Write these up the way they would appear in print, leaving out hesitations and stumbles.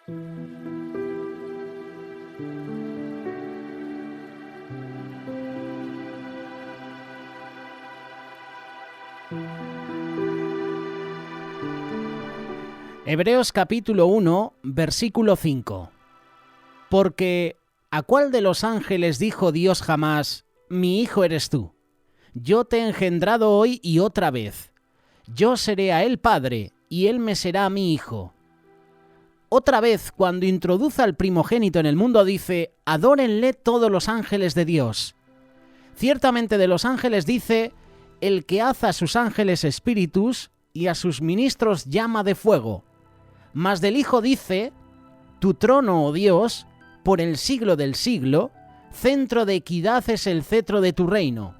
Hebreos capítulo 1, versículo 5. Porque ¿a cuál de los ángeles dijo Dios jamás, mi hijo eres tú? Yo te he engendrado hoy y otra vez. Yo seré a él padre y él me será mi hijo. Otra vez, cuando introduce al primogénito en el mundo, dice, adórenle todos los ángeles de Dios. Ciertamente de los ángeles dice, el que hace a sus ángeles espíritus y a sus ministros llama de fuego. Mas del Hijo dice, tu trono, oh Dios, por el siglo del siglo, centro de equidad es el cetro de tu reino.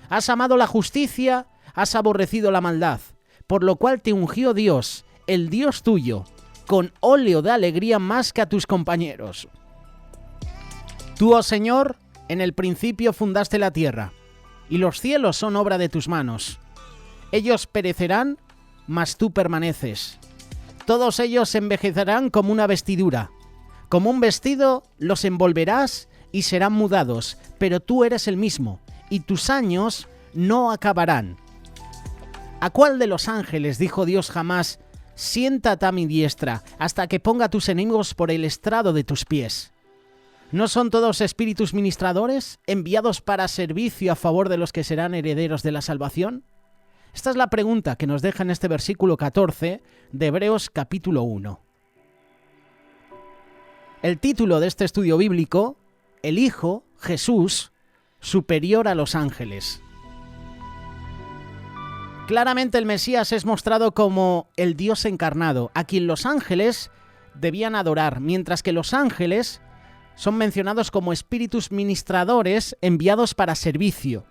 Has amado la justicia, has aborrecido la maldad, por lo cual te ungió Dios, el Dios tuyo, con óleo de alegría más que a tus compañeros. Tú, oh Señor, en el principio fundaste la tierra, y los cielos son obra de tus manos. Ellos perecerán, mas tú permaneces. Todos ellos envejecerán como una vestidura. Como un vestido los envolverás y serán mudados, pero tú eres el mismo, y tus años no acabarán. ¿A cuál de los ángeles dijo Dios jamás, siéntate a mi diestra, hasta que ponga a tus enemigos por el estrado de tus pies? ¿No son todos espíritus ministradores, enviados para servicio a favor de los que serán herederos de la salvación? Esta es la pregunta que nos deja en este versículo 14 de Hebreos capítulo 1. El título de este estudio bíblico, el Hijo, Jesús, superior a los ángeles. Claramente el Mesías es mostrado como el Dios encarnado, a quien los ángeles debían adorar, mientras que los ángeles son mencionados como espíritus ministradores enviados para servicio.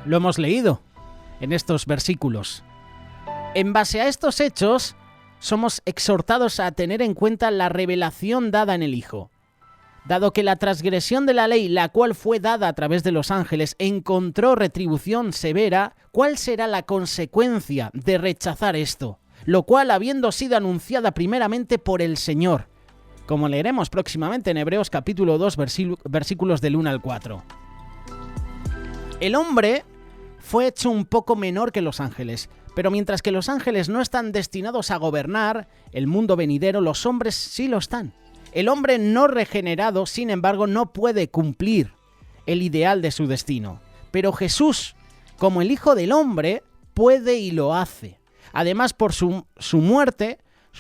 Lo hemos leído en estos versículos. En base a estos hechos, somos exhortados a tener en cuenta la revelación dada en el Hijo. Dado que la transgresión de la ley, la cual fue dada a través de los ángeles, encontró retribución severa, ¿cuál será la consecuencia de rechazar esto? Lo cual, habiendo sido anunciada primeramente por el Señor, como leeremos próximamente en Hebreos capítulo 2, versículos del 1 al 4. El hombre fue hecho un poco menor que los ángeles, pero mientras que los ángeles no están destinados a gobernar el mundo venidero, los hombres sí lo están. El hombre no regenerado, sin embargo, no puede cumplir el ideal de su destino. Pero Jesús, como el Hijo del Hombre, puede y lo hace. Además, por su muerte,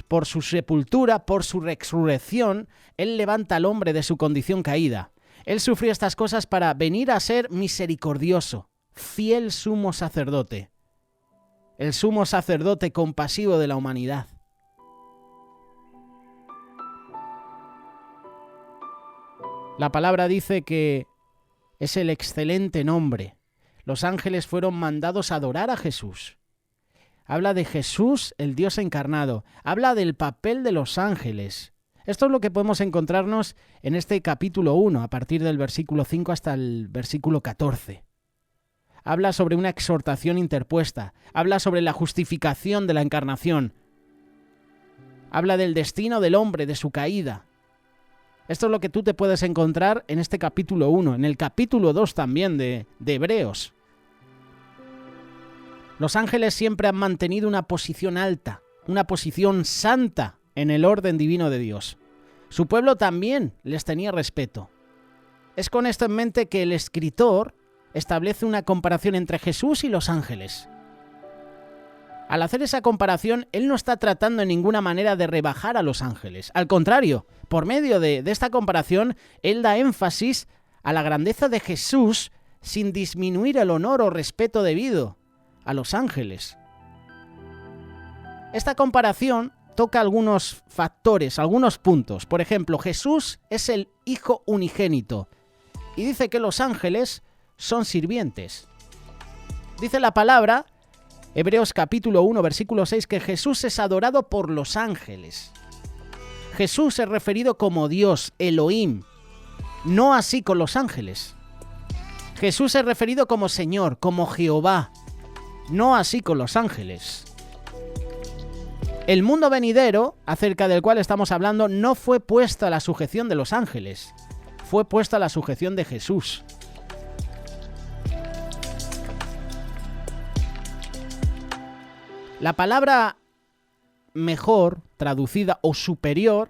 por su sepultura, por su resurrección, Él levanta al hombre de su condición caída. Él sufrió estas cosas para venir a ser misericordioso, fiel sumo sacerdote. El sumo sacerdote compasivo de la humanidad. La palabra dice que es el excelente nombre. Los ángeles fueron mandados a adorar a Jesús. Habla de Jesús, el Dios encarnado. Habla del papel de los ángeles. Esto es lo que podemos encontrarnos en este capítulo 1, a partir del versículo 5 hasta el versículo 14. Habla sobre una exhortación interpuesta. Habla sobre la justificación de la encarnación. Habla del destino del hombre, de su caída. Esto es lo que tú te puedes encontrar en este capítulo 1, en el capítulo 2 también de Hebreos. Los ángeles siempre han mantenido una posición alta, una posición santa en el orden divino de Dios. Su pueblo también les tenía respeto. Es con esto en mente que el escritor establece una comparación entre Jesús y los ángeles. Al hacer esa comparación, él no está tratando en ninguna manera de rebajar a los ángeles. Al contrario, por medio de esta comparación, él da énfasis a la grandeza de Jesús sin disminuir el honor o respeto debido a los ángeles. Esta comparación toca algunos factores, algunos puntos. Por ejemplo, Jesús es el Hijo unigénito y dice que los ángeles son sirvientes. Dice la palabra, Hebreos capítulo 1, versículo 6, que Jesús es adorado por los ángeles. Jesús es referido como Dios, Elohim, no así con los ángeles. Jesús es referido como Señor, como Jehová, no así con los ángeles. El mundo venidero, acerca del cual estamos hablando, no fue puesto a la sujeción de los ángeles, fue puesto a la sujeción de Jesús. La palabra mejor, traducida, o superior,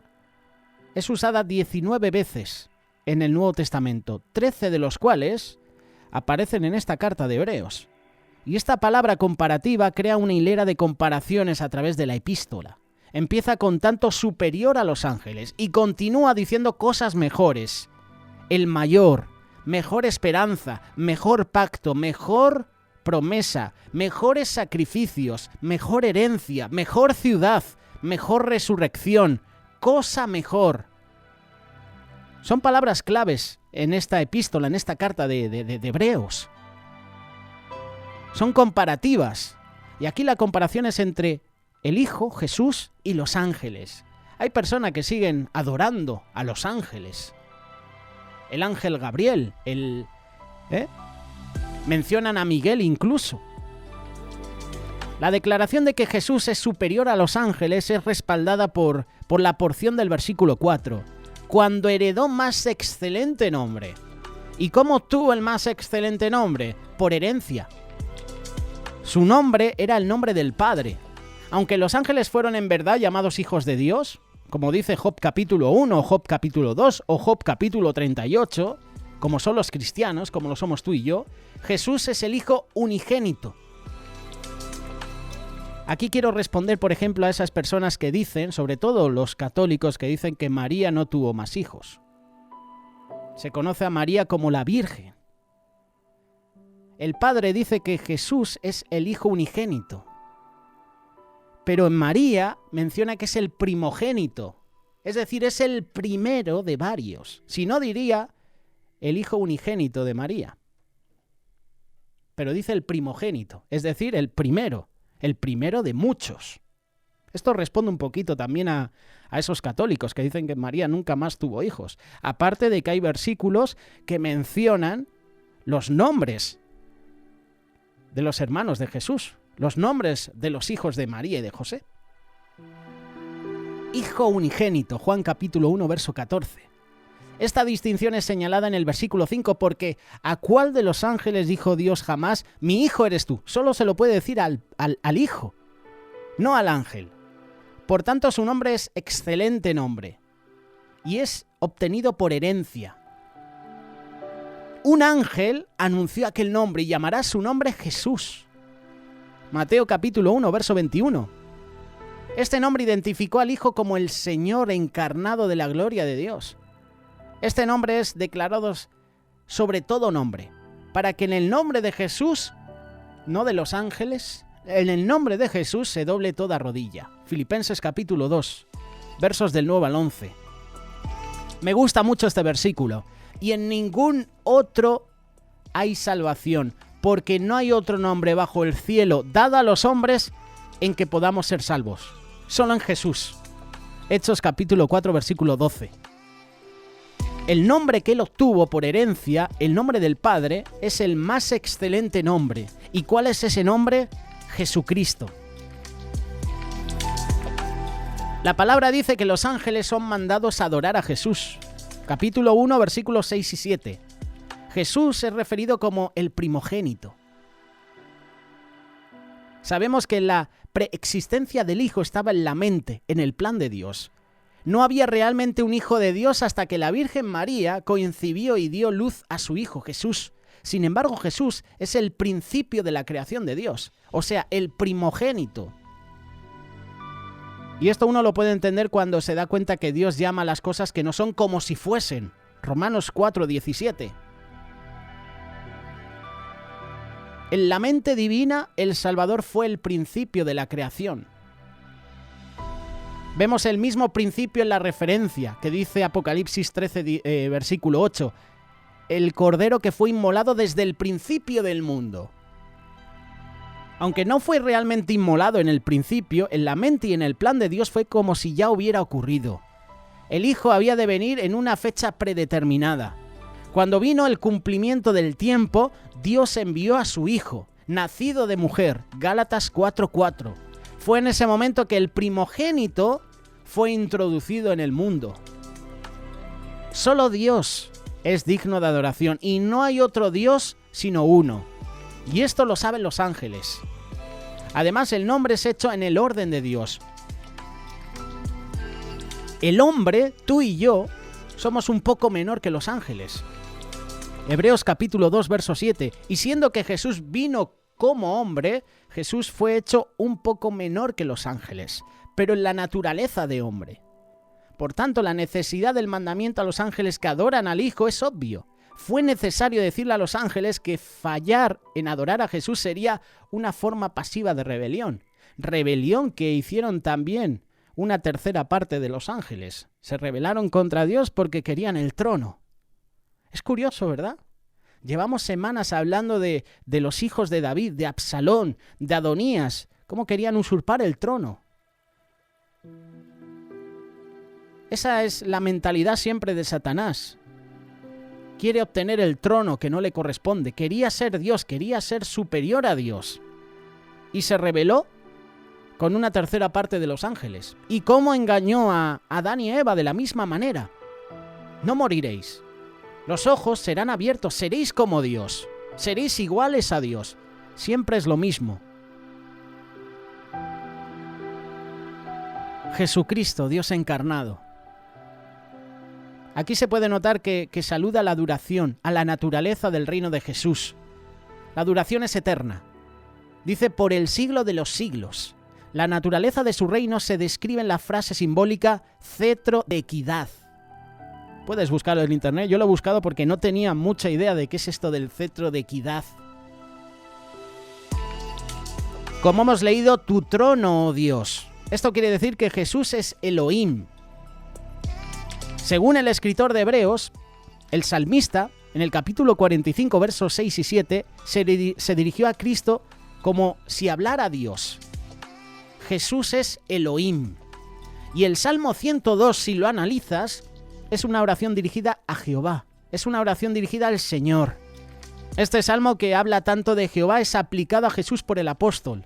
es usada 19 veces en el Nuevo Testamento, 13 de los cuales aparecen en esta carta de Hebreos. Y esta palabra comparativa crea una hilera de comparaciones a través de la epístola. Empieza con tanto superior a los ángeles y continúa diciendo cosas mejores. El mayor, mejor esperanza, mejor pacto, mejor promesa, mejores sacrificios, mejor herencia, mejor ciudad, mejor resurrección, cosa mejor. Son palabras claves en esta epístola, en esta carta de Hebreos. Son comparativas. Y aquí la comparación es entre el Hijo, Jesús, y los ángeles. Hay personas que siguen adorando a los ángeles. El ángel Gabriel, mencionan a Miguel incluso. La declaración de que Jesús es superior a los ángeles es respaldada por la porción del versículo 4. Cuando heredó más excelente nombre. ¿Y cómo obtuvo el más excelente nombre? Por herencia. Su nombre era el nombre del Padre. Aunque los ángeles fueron en verdad llamados hijos de Dios, como dice Job capítulo 1, Job capítulo 2 o Job capítulo 38, como son los cristianos, como lo somos tú y yo, Jesús es el Hijo unigénito. Aquí quiero responder, por ejemplo, a esas personas que dicen, sobre todo los católicos, que dicen que María no tuvo más hijos. Se conoce a María como la Virgen. El Padre dice que Jesús es el Hijo unigénito. Pero en María menciona que es el primogénito. Es decir, es el primero de varios. Si no, diría el Hijo unigénito de María. Pero dice el primogénito, es decir, el primero de muchos. Esto responde un poquito también a esos católicos que dicen que María nunca más tuvo hijos. Aparte de que hay versículos que mencionan los nombres de los hermanos de Jesús, los nombres de los hijos de María y de José. Hijo unigénito, Juan capítulo 1, verso 14. Esta distinción es señalada en el versículo 5 porque ¿a cuál de los ángeles dijo Dios jamás, mi hijo eres tú? Solo se lo puede decir al hijo, no al ángel. Por tanto, su nombre es excelente nombre y es obtenido por herencia. Un ángel anunció aquel nombre y llamará su nombre Jesús. Mateo capítulo 1, verso 21. Este nombre identificó al Hijo como el Señor encarnado de la gloria de Dios. Este nombre es declarado sobre todo nombre, para que en el nombre de Jesús, no de los ángeles, en el nombre de Jesús se doble toda rodilla. Filipenses capítulo 2, versos del 9 al 11. Me gusta mucho este versículo. Y en ningún otro hay salvación, porque no hay otro nombre bajo el cielo dado a los hombres en que podamos ser salvos. Solo en Jesús. Hechos capítulo 4, versículo 12. El nombre que él obtuvo por herencia, el nombre del Padre, es el más excelente nombre. ¿Y cuál es ese nombre? Jesucristo. La palabra dice que los ángeles son mandados a adorar a Jesús. Capítulo 1, versículos 6 y 7. Jesús es referido como el primogénito. Sabemos que la preexistencia del Hijo estaba en la mente, en el plan de Dios. No había realmente un Hijo de Dios hasta que la Virgen María concibió y dio luz a su Hijo Jesús. Sin embargo, Jesús es el principio de la creación de Dios, o sea, el primogénito. Y esto uno lo puede entender cuando se da cuenta que Dios llama a las cosas que no son como si fuesen. Romanos 4, 17. En la mente divina, el Salvador fue el principio de la creación. Vemos el mismo principio en la referencia que dice Apocalipsis 13, versículo 8. El Cordero que fue inmolado desde el principio del mundo. Aunque no fue realmente inmolado en el principio, en la mente y en el plan de Dios fue como si ya hubiera ocurrido. El Hijo había de venir en una fecha predeterminada. Cuando vino el cumplimiento del tiempo, Dios envió a su Hijo, nacido de mujer, Gálatas 4:4. Fue en ese momento que el primogénito fue introducido en el mundo. Solo Dios es digno de adoración y no hay otro Dios sino uno. Y esto lo saben los ángeles. Además, el nombre es hecho en el orden de Dios. El hombre, tú y yo, somos un poco menor que los ángeles. Hebreos capítulo 2, verso 7. Y siendo que Jesús vino como hombre, Jesús fue hecho un poco menor que los ángeles, pero en la naturaleza de hombre. Por tanto, la necesidad del mandamiento a los ángeles que adoran al Hijo es obvio. Fue necesario decirle a los ángeles que fallar en adorar a Jesús sería una forma pasiva de rebelión. Rebelión que hicieron también una tercera parte de los ángeles. Se rebelaron contra Dios porque querían el trono. Es curioso, ¿verdad? Llevamos semanas hablando de los hijos de David, de Absalón, de Adonías, cómo querían usurpar el trono. Esa es la mentalidad siempre de Satanás. Quiere obtener el trono que no le corresponde. Quería ser Dios, quería ser superior a Dios. Y se rebeló con una tercera parte de los ángeles. ¿Y cómo engañó a Adán y Eva de la misma manera? No moriréis. Los ojos serán abiertos, seréis como Dios. Seréis iguales a Dios. Siempre es lo mismo. Jesucristo, Dios encarnado. Aquí se puede notar que saluda la duración, a la naturaleza del reino de Jesús. La duración es eterna. Dice por el siglo de los siglos. La naturaleza de su reino se describe en la frase simbólica cetro de equidad. Puedes buscarlo en internet, yo lo he buscado porque no tenía mucha idea de qué es esto del cetro de equidad. Como hemos leído, tu trono, oh Dios. Esto quiere decir que Jesús es Elohim. Según el escritor de Hebreos, el salmista, en el capítulo 45, versos 6 y 7, se dirigió a Cristo como si hablara a Dios. Jesús es Elohim. Y el Salmo 102, si lo analizas, es una oración dirigida a Jehová. Es una oración dirigida al Señor. Este salmo que habla tanto de Jehová es aplicado a Jesús por el apóstol.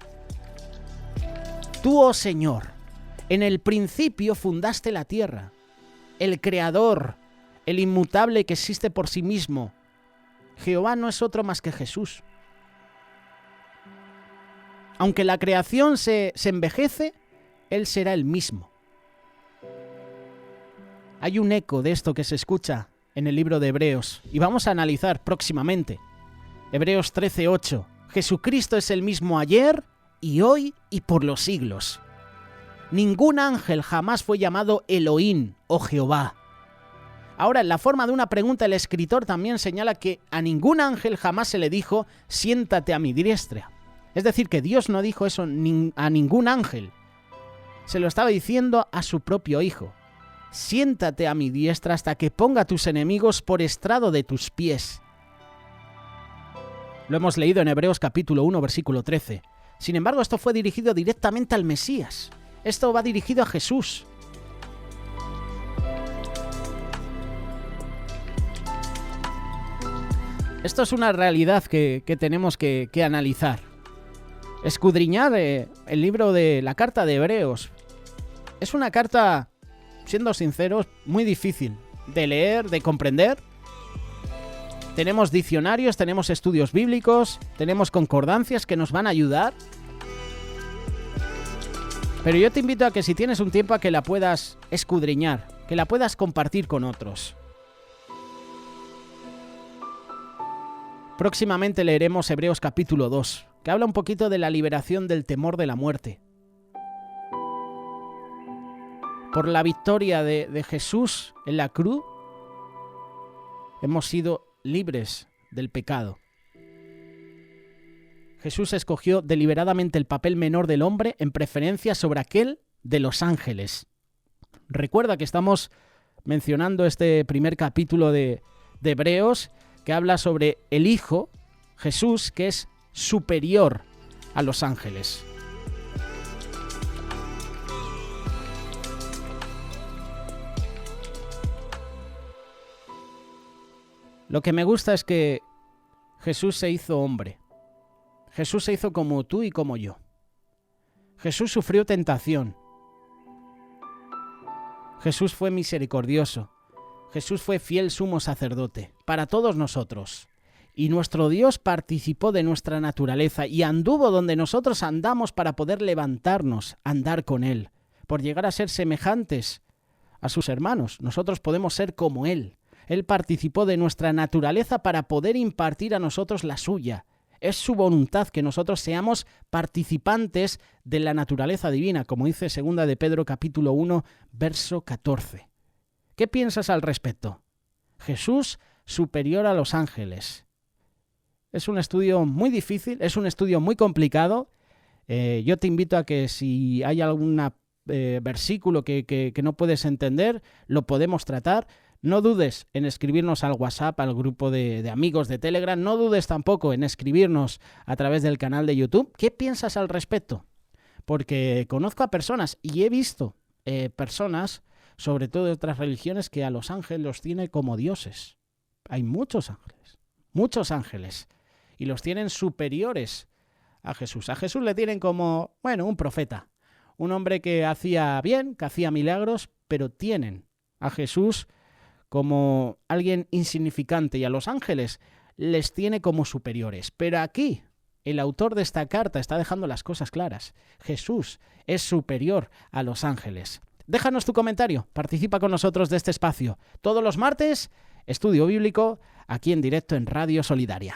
Tú, oh Señor, en el principio fundaste la tierra. El Creador, el inmutable que existe por sí mismo. Jehová no es otro más que Jesús. Aunque la creación se envejece, Él será el mismo. Hay un eco de esto que se escucha en el libro de Hebreos y vamos a analizar próximamente. Hebreos 13:8. Jesucristo es el mismo ayer y hoy y por los siglos. Ningún ángel jamás fue llamado Elohim o Jehová. Ahora, en la forma de una pregunta, el escritor también señala que a ningún ángel jamás se le dijo, siéntate a mi diestra. Es decir, que Dios no dijo eso a ningún ángel. Se lo estaba diciendo a su propio Hijo. Siéntate a mi diestra hasta que ponga a tus enemigos por estrado de tus pies. Lo hemos leído en Hebreos capítulo 1, versículo 13. Sin embargo, esto fue dirigido directamente al Mesías. Esto va dirigido a Jesús. Esto es una realidad que tenemos que analizar. Escudriñar el libro de la carta de Hebreos. Es una carta, siendo sinceros, muy difícil de leer, de comprender. Tenemos diccionarios, tenemos estudios bíblicos, tenemos concordancias que nos van a ayudar. Pero yo te invito a que si tienes un tiempo a que la puedas escudriñar, que la puedas compartir con otros. Próximamente leeremos Hebreos capítulo 2, que habla un poquito de la liberación del temor de la muerte. Por la victoria de Jesús en la cruz, hemos sido libres del pecado. Jesús escogió deliberadamente el papel menor del hombre en preferencia sobre aquel de los ángeles. Recuerda que estamos mencionando este primer capítulo de Hebreos que habla sobre el Hijo, Jesús, que es superior a los ángeles. Lo que me gusta es que Jesús se hizo hombre. Jesús se hizo como tú y como yo. Jesús sufrió tentación. Jesús fue misericordioso. Jesús fue fiel sumo sacerdote para todos nosotros. Y nuestro Dios participó de nuestra naturaleza y anduvo donde nosotros andamos para poder levantarnos, andar con Él, por llegar a ser semejantes a sus hermanos. Nosotros podemos ser como Él. Él participó de nuestra naturaleza para poder impartir a nosotros la suya. Es su voluntad que nosotros seamos participantes de la naturaleza divina, como dice 2 de Pedro capítulo 1, verso 14. ¿Qué piensas al respecto? Jesús superior a los ángeles. Es un estudio muy difícil, es un estudio muy complicado. Yo te invito a que si hay algún versículo que no puedes entender, lo podemos tratar. No dudes en escribirnos al WhatsApp, al grupo de amigos de Telegram. No dudes tampoco en escribirnos a través del canal de YouTube. ¿Qué piensas al respecto? Porque conozco a personas y he visto personas, sobre todo de otras religiones, que a los ángeles los tiene como dioses. Hay muchos ángeles, y los tienen superiores a Jesús. A Jesús le tienen como, un profeta, un hombre que hacía bien, que hacía milagros, pero tienen a Jesús como alguien insignificante y a los ángeles les tiene como superiores. Pero aquí el autor de esta carta está dejando las cosas claras. Jesús es superior a los ángeles. Déjanos tu comentario, participa con nosotros de este espacio. Todos los martes, estudio bíblico, aquí en directo en Radio Solidaria.